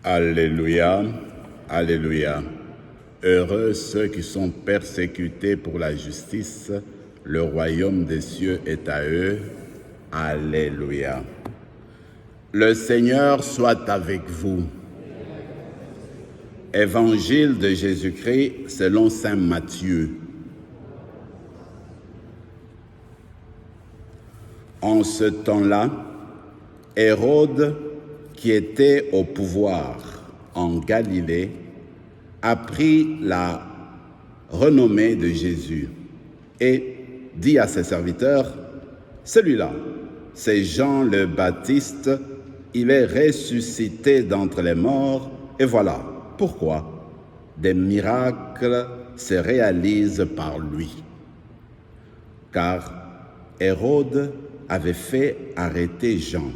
Alléluia, Alléluia. Heureux ceux qui sont persécutés pour la justice, le royaume des cieux est à eux. Alléluia. Le Seigneur soit avec vous. Évangile de Jésus-Christ selon saint Matthieu. En ce temps-là, Hérode, qui était au pouvoir en Galilée, apprit la renommée de Jésus et dit à ses serviteurs, « Celui-là, c'est Jean le Baptiste, il est ressuscité d'entre les morts, et voilà pourquoi des miracles se réalisent par lui. » Car Hérode avait fait arrêter Jean,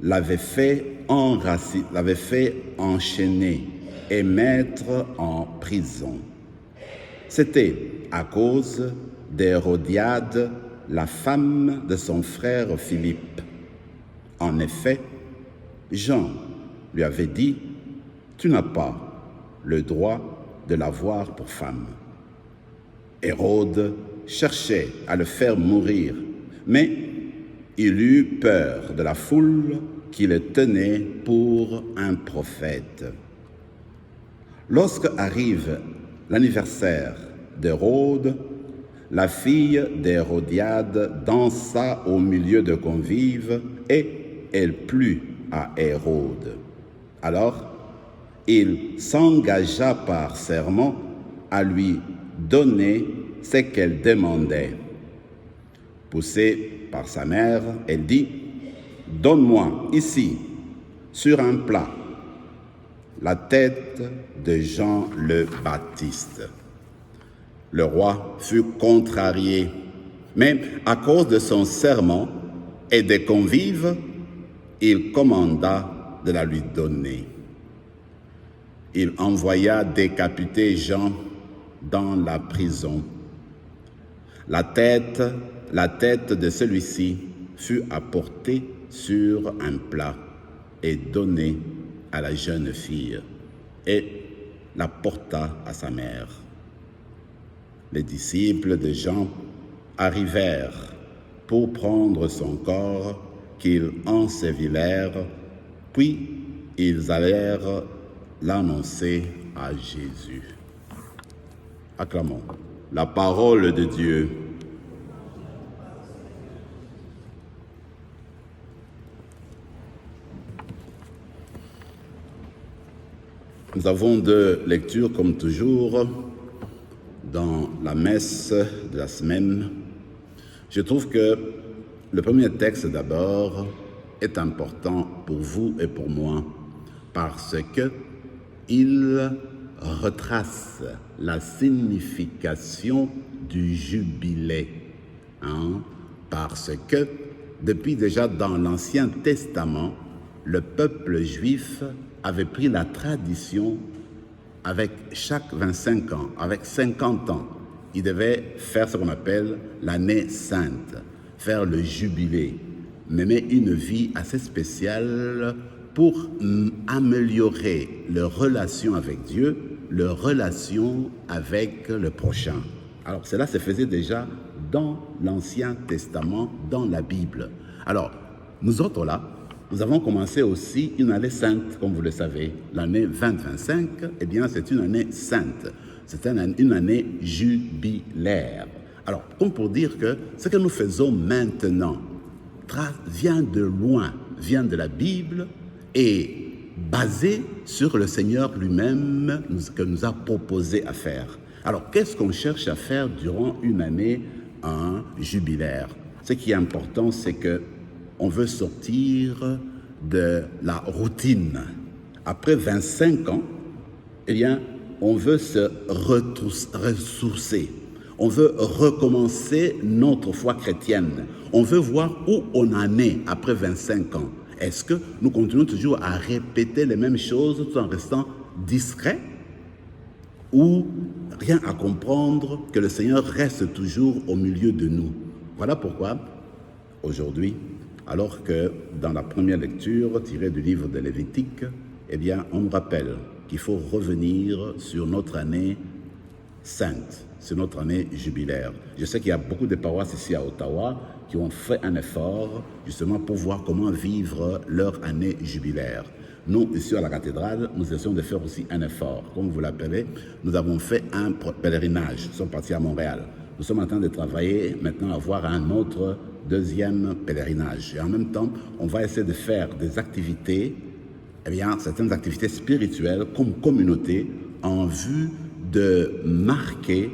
l'avait fait enchaîner et mettre en prison. C'était à cause d'Hérodiade, la femme de son frère Philippe. En effet, Jean lui avait dit, « Tu n'as pas le droit de l'avoir pour femme. » Hérode cherchait à le faire mourir, mais il eut peur de la foule qui le tenait pour un prophète. Lorsque arrive l'anniversaire d'Hérode, la fille d'Hérodiade dansa au milieu de convives et elle plut à Hérode. Alors, il s'engagea par serment à lui donner ce qu'elle demandait. Poussée par sa mère, elle dit, « Donne-moi ici, sur un plat, la tête de Jean le Baptiste. » Le roi fut contrarié, mais à cause de son serment et des convives, il commanda de la lui donner. Il envoya décapiter Jean dans la prison. La tête de celui-ci fut apportée sur un plat et donnée à la jeune fille et la porta à sa mère. Les disciples de Jean arrivèrent pour prendre son corps qu'ils ensevelirent, puis ils allèrent l'annoncer à Jésus. Acclamons la parole de Dieu. Nous avons deux lectures, comme toujours, dans la messe de la semaine. Je trouve que le premier texte, d'abord, est important pour vous et pour moi, parce qu'il retrace la signification du jubilé. Parce que, depuis déjà dans l'Ancien Testament, le peuple juif avait pris la tradition avec chaque 25 ans, avec 50 ans. Il devait faire ce qu'on appelle l'année sainte, faire le jubilé, mener une vie assez spéciale pour améliorer leur relation avec Dieu, leur relation avec le prochain. Alors cela se faisait déjà dans l'Ancien Testament, dans la Bible. Alors, nous autres là, nous avons commencé aussi une année sainte, comme vous le savez. L'année 2025, eh bien, c'est une année sainte. C'est une année jubilaire. Alors, comme pour dire que ce que nous faisons maintenant vient de loin, vient de la Bible et basé sur le Seigneur lui-même que nous a proposé à faire. Alors, qu'est-ce qu'on cherche à faire durant une année jubilaire? Ce qui est important, c'est que on veut sortir de la routine. Après 25 ans, eh bien, on veut se ressourcer. On veut recommencer notre foi chrétienne. On veut voir où on en est après 25 ans. Est-ce que nous continuons toujours à répéter les mêmes choses tout en restant discrets? Ou rien à comprendre, que le Seigneur reste toujours au milieu de nous? Voilà pourquoi, aujourd'hui, alors que dans la première lecture tirée du livre de Lévitique, eh bien, on nous rappelle qu'il faut revenir sur notre année sainte, sur notre année jubilaire. Je sais qu'il y a beaucoup de paroisses ici à Ottawa qui ont fait un effort justement pour voir comment vivre leur année jubilaire. Nous, ici à la cathédrale, nous essayons de faire aussi un effort. Comme vous l'appelez, nous avons fait un pèlerinage. Nous sommes partis à Montréal. Nous sommes en train de travailler maintenant à avoir un autre deuxième pèlerinage. Et en même temps, on va essayer de faire des activités, eh bien, certaines activités spirituelles comme communauté en vue de marquer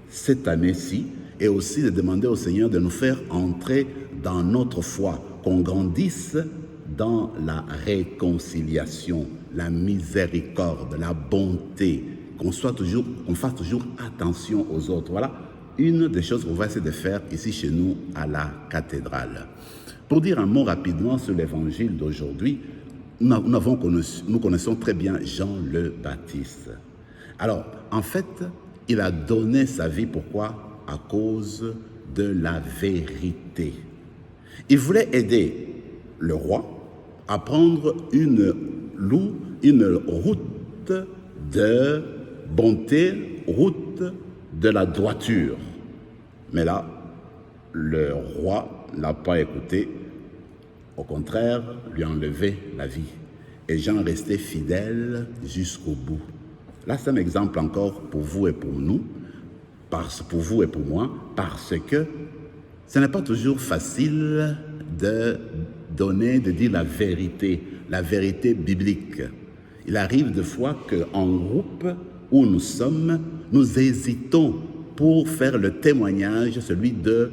cette année-ci et aussi de demander au Seigneur de nous faire entrer dans notre foi, qu'on grandisse dans la réconciliation, la miséricorde, la bonté, qu'on fasse toujours attention aux autres. Voilà une des choses qu'on va essayer de faire ici chez nous à la cathédrale. Pour dire un mot rapidement sur l'évangile d'aujourd'hui, nous connaissons très bien Jean le Baptiste. Alors, en fait, il a donné sa vie, pourquoi? À cause de la vérité. Il voulait aider le roi à prendre une route de bonté, route de la droiture. Mais là, le roi n'a pas écouté, au contraire, lui a enlevé la vie. Et Jean restait fidèle jusqu'au bout. Là, c'est un exemple encore pour vous et pour nous, pour vous et pour moi, parce que ce n'est pas toujours facile de dire la vérité biblique. Il arrive des fois qu'en groupe où nous sommes, nous hésitons pour faire le témoignage, celui de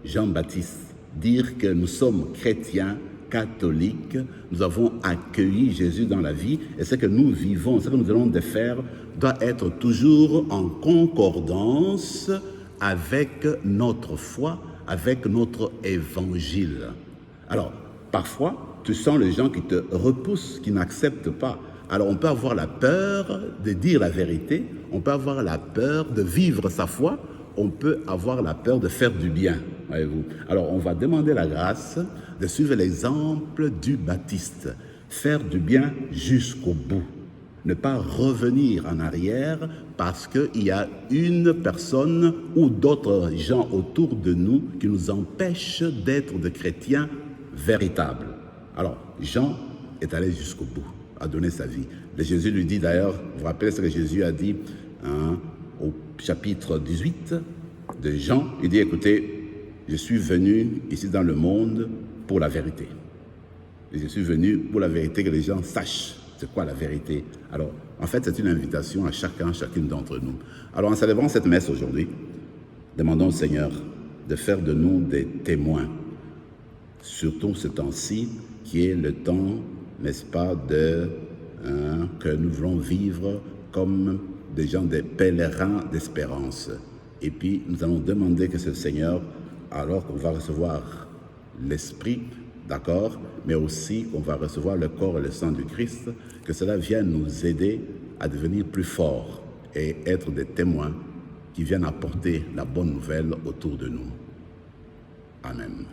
Jean-Baptiste, dire que nous sommes chrétiens, catholiques, nous avons accueilli Jésus dans la vie et ce que nous vivons, ce que nous allons de faire doit être toujours en concordance avec notre foi, avec notre évangile. Alors, parfois, tu sens les gens qui te repoussent, qui n'acceptent pas. Alors, on peut avoir la peur de dire la vérité, on peut avoir la peur de vivre sa foi, on peut avoir la peur de faire du bien, voyez-vous. Alors, on va demander la grâce de suivre l'exemple du Baptiste, faire du bien jusqu'au bout, ne pas revenir en arrière parce qu'il y a une personne ou d'autres gens autour de nous qui nous empêchent d'être des chrétiens véritables. Alors, Jean est allé jusqu'au bout, a donné sa vie. Et Jésus lui dit d'ailleurs, vous vous rappelez ce que Jésus a dit au chapitre 18 de Jean, il dit, écoutez, je suis venu ici dans le monde pour la vérité. Et je suis venu pour la vérité, que les gens sachent c'est quoi la vérité. Alors, en fait, c'est une invitation à chacune d'entre nous. Alors, en célébrant cette messe aujourd'hui, demandons au Seigneur de faire de nous des témoins, surtout ce temps-ci, qui est le temps, n'est-ce pas, que nous voulons vivre comme des gens, des pèlerins d'espérance. Et puis, nous allons demander que ce Seigneur, alors qu'on va recevoir l'Esprit, d'accord, mais aussi qu'on va recevoir le corps et le sang du Christ, que cela vienne nous aider à devenir plus forts et être des témoins qui viennent apporter la bonne nouvelle autour de nous. Amen.